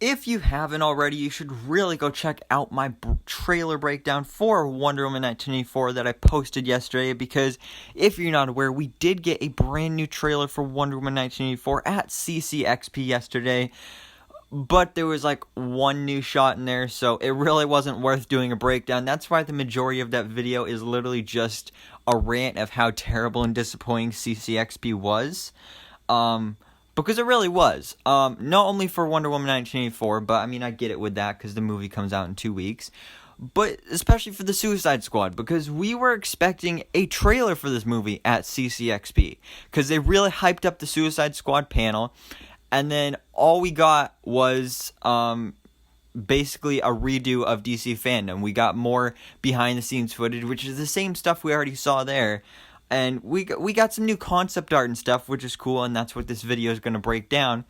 if you haven't already, you should really go check out my trailer breakdown for Wonder Woman 1984 that I posted yesterday, because if you're not aware, we did get a brand new trailer for Wonder Woman 1984 at CCXP yesterday, but there was like one new shot in there, so it really wasn't worth doing a breakdown. That's why the majority of that video is literally just a rant of how terrible and disappointing CCXP was. Because it really was. Not only for Wonder Woman 1984, but I mean, I get it with that because the movie comes out in 2 weeks. But especially for the Suicide Squad, because we were expecting a trailer for this movie at CCXP. Because they really hyped up the Suicide Squad panel. And then all we got was basically a redo of DC Fandom. We got more behind the scenes footage, which is the same stuff we already saw there. And we got some new concept art and stuff, which is cool, and that's what this video is going to break down.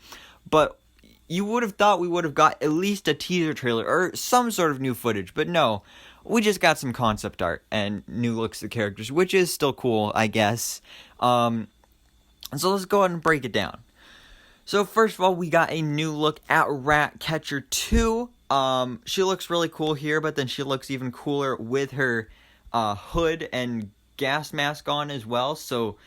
But you would have thought we would have got at least a teaser trailer or some sort of new footage. But no, we just got some concept art and new looks of the characters, which is still cool, I guess. So let's go ahead and break it down. So first of all, we got a new look at Ratcatcher 2. She looks really cool here, but then she looks even cooler with her hood and gas mask on as well. So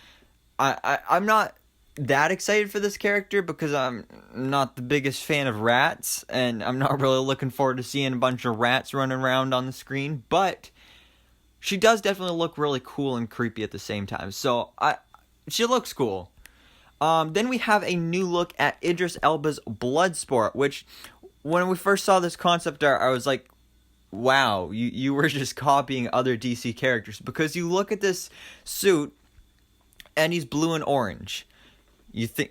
I'm not that excited for this character because I'm not the biggest fan of rats, and I'm not really looking forward to seeing a bunch of rats running around on the screen, but she does definitely look really cool and creepy at the same time. So she looks cool. Then we have a new look at Idris Elba's Bloodsport, which when we first saw this concept art, I was like, wow, you were just copying other DC characters, because you look at this suit and he's blue and orange.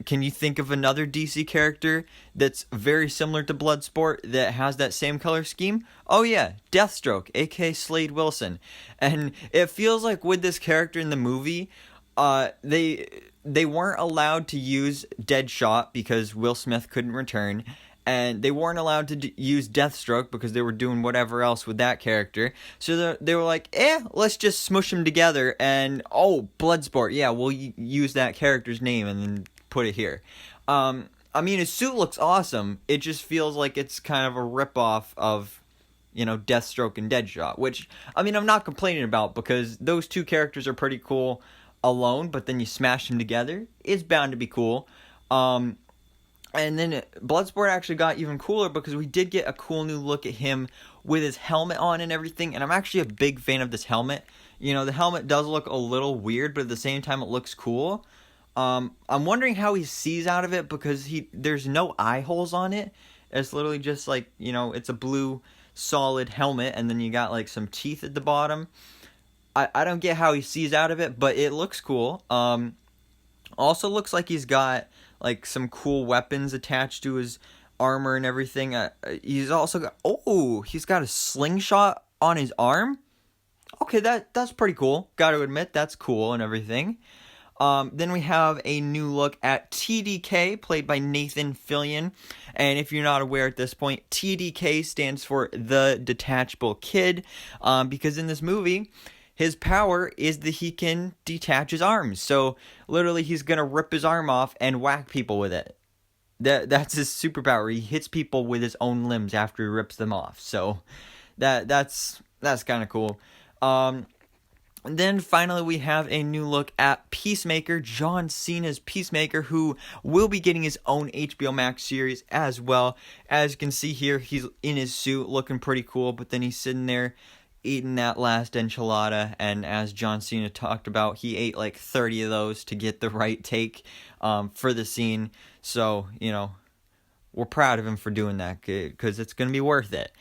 Can you think of another DC character that's very similar to Bloodsport that has that same color scheme? Oh yeah, Deathstroke, aka Slade Wilson. And it feels like with this character in the movie, they weren't allowed to use Deadshot because Will Smith couldn't return. And they weren't allowed to use Deathstroke because they were doing whatever else with that character. So they were like, let's just smush them together. And, Bloodsport. Yeah, we'll use that character's name and then put it here. I mean, his suit looks awesome. It just feels like it's kind of a ripoff of, Deathstroke and Deadshot. Which, I mean, I'm not complaining about, because those two characters are pretty cool alone. But then you smash them together, it's bound to be cool. And then Bloodsport actually got even cooler because we did get a cool new look at him with his helmet on and everything. And I'm actually a big fan of this helmet. The helmet does look a little weird, but at the same time it looks cool. I'm wondering how he sees out of it, because there's no eye holes on it. It's literally just like, it's a blue solid helmet, and then you got like some teeth at the bottom. I don't get how he sees out of it, but it looks cool. Also looks like he's got like some cool weapons attached to his armor and everything. He's also got, he's got a slingshot on his arm. Okay, that's pretty cool. Got to admit, that's cool and everything. Then we have a new look at TDK, played by Nathan Fillion. And if you're not aware at this point, TDK stands for The Detachable Kid, because in this movie, his power is that he can detach his arms. So, literally, he's going to rip his arm off and whack people with it. That's his superpower. He hits people with his own limbs after he rips them off. So, that's kind of cool. And then, finally, we have a new look at Peacemaker, John Cena's Peacemaker, who will be getting his own HBO Max series as well. As you can see here, he's in his suit, looking pretty cool, but then he's sitting there eating that last enchilada, and as John Cena talked about, he ate like 30 of those to get the right take for the scene. So, we're proud of him for doing that, because it's going to be worth it.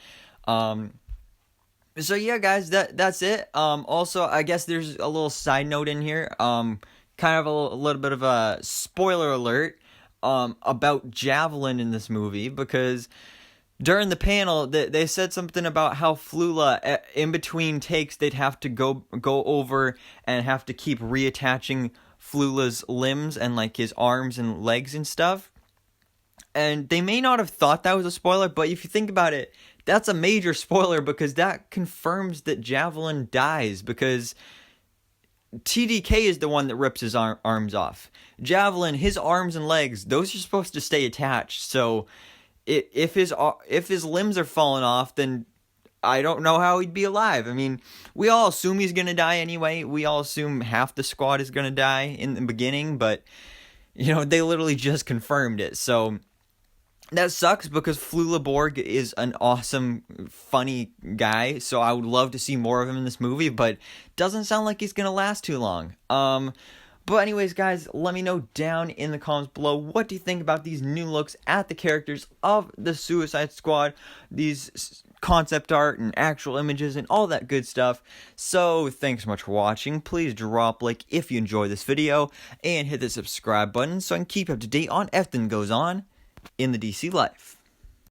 So yeah, guys, that's it. Also, I guess there's a little side note in here, kind of a little bit of a spoiler alert about Javelin in this movie, because during the panel, they said something about how Flula, in between takes, they'd have to go over and have to keep reattaching Flula's limbs and like his arms and legs and stuff. And they may not have thought that was a spoiler, but if you think about it, that's a major spoiler, because that confirms that Javelin dies, because TDK is the one that rips his arms off. Javelin, his arms and legs, those are supposed to stay attached, so if his limbs are falling off, then I don't know how he'd be alive. I mean, we all assume he's gonna die anyway. We all assume half the squad is gonna die in the beginning, but they literally just confirmed it. So that sucks because Flula Borg is an awesome, funny guy. So I would love to see more of him in this movie, but doesn't sound like he's gonna last too long. But anyways, guys, let me know down in the comments below, what do you think about these new looks at the characters of the Suicide Squad, these concept art and actual images and all that good stuff. So thanks so much for watching. Please drop a like if you enjoyed this video and hit the subscribe button so I can keep up to date on everything that goes on in the DC life.